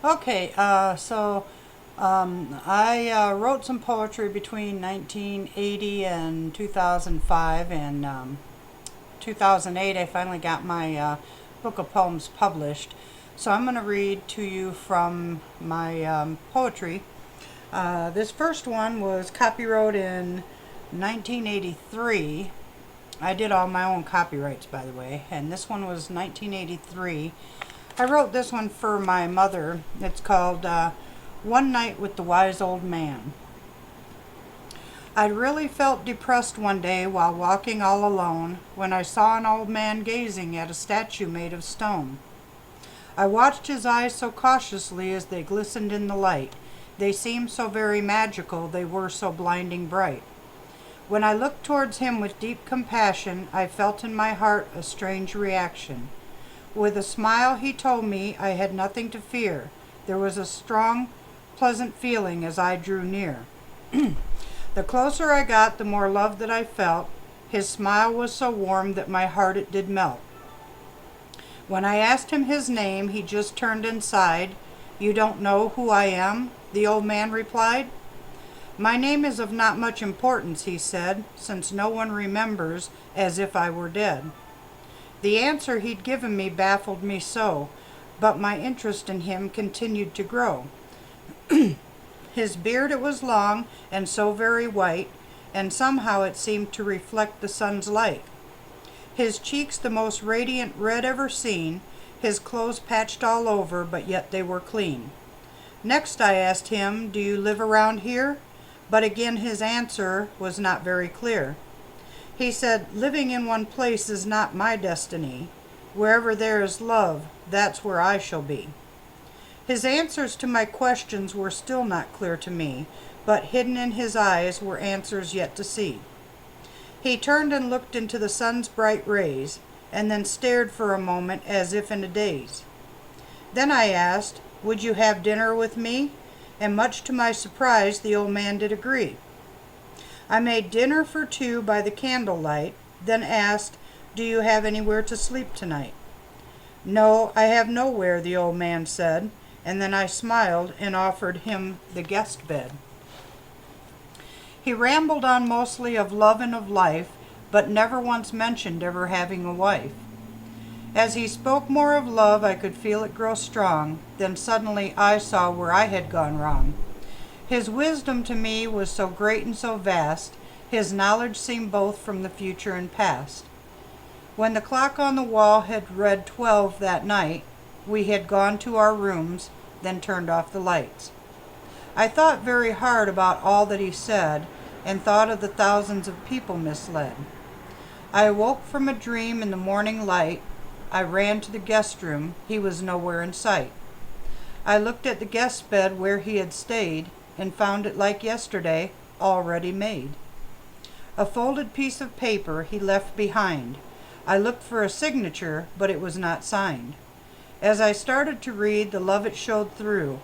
Okay, I wrote some poetry between 1980 and 2005, and 2008 I finally got my book of poems published. So I'm going to read to you from my poetry. This first one was copyrighted in 1983. I did all my own copyrights, by the way, and this one was 1983. I wrote this one for my mother. It's called One Night with the Wise Old Man. I really felt depressed one day while walking all alone when I saw an old man gazing at a statue made of stone. I watched his eyes so cautiously as they glistened in the light. They seemed so very magical, they were so blinding bright. When I looked towards him with deep compassion, I felt in my heart a strange reaction. With a smile he told me I had nothing to fear. There was a strong, pleasant feeling as I drew near. The closer I got, the more love that I felt. His smile was so warm that my heart it did melt. When I asked him his name, he just turned and sighed. "You don't know who I am?" the old man replied. "My name is of not much importance," he said, "since no one remembers, as if I were dead." The answer he'd given me baffled me so, but my interest in him continued to grow. His beard it was long and so very white, and somehow it seemed to reflect the sun's light. His cheeks the most radiant red ever seen, his clothes patched all over, but yet they were clean. Next I asked him, "Do you live around here?" But again his answer was not very clear. He said, "Living in one place is not my destiny. Wherever there is love, that's where I shall be." His answers to my questions were still not clear to me, but hidden in his eyes were answers yet to see. He turned and looked into the sun's bright rays, and then stared for a moment as if in a daze. Then I asked, "Would you have dinner with me?" And much to my surprise, the old man did agree. I made dinner for two by the candlelight, then asked, "Do you have anywhere to sleep tonight?" "No, I have nowhere," the old man said, and then I smiled and offered him the guest bed. He rambled on mostly of love and of life, but never once mentioned ever having a wife. As he spoke more of love, I could feel it grow strong, then suddenly I saw where I had gone wrong. His wisdom to me was so great and so vast, his knowledge seemed both from the future and past. When the clock on the wall had read 12 that night, we had gone to our rooms, then turned off the lights. I thought very hard about all that he said, and thought of the thousands of people misled. I awoke from a dream in the morning light. I ran to the guest room. He was nowhere in sight. I looked at the guest bed where he had stayed, and found it like yesterday, already made. A folded piece of paper he left behind. I looked for a signature, but it was not signed. As I started to read, the love it showed through.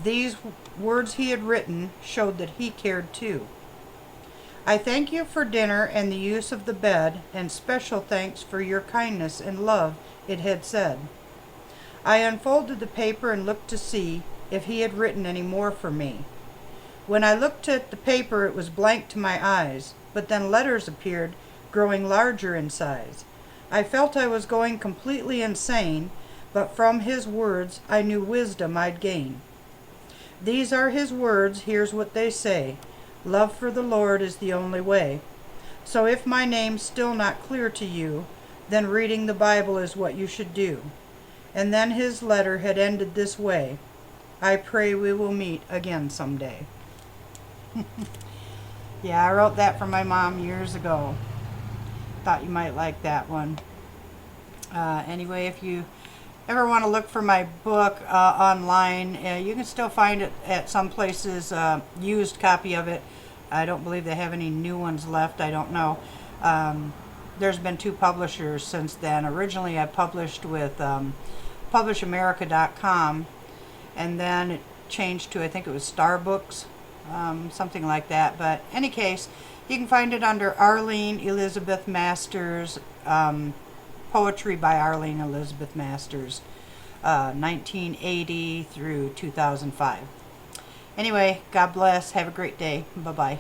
These words he had written showed that he cared too. "I thank you for dinner and the use of the bed, and special thanks for your kindness and love," it had said. I unfolded the paper and looked to see if he had written any more for me. When I looked at the paper, it was blank to my eyes, but then letters appeared, growing larger in size. I felt I was going completely insane, but from his words I knew wisdom I'd gain. These are his words, here's what they say: "Love for the Lord is the only way." So if my name's still not clear to you, then reading the Bible is what you should do. And then his letter had ended this way: "I pray we will meet again someday." Yeah, I wrote that for my mom years ago. Thought you might like that one. Anyway, if you ever want to look for my book online, you can still find it at some places, used copy of it. I don't believe they have any new ones left. I don't know. There's been two publishers since then. Originally I published with publishamerica.com, and then it changed to, I think it was Starbooks, something like that. But any case, you can find it under Arlene Elizabeth Masters, Poetry by Arlene Elizabeth Masters. 1980 through 2005. Anyway, God bless. Have a great day. Bye-bye.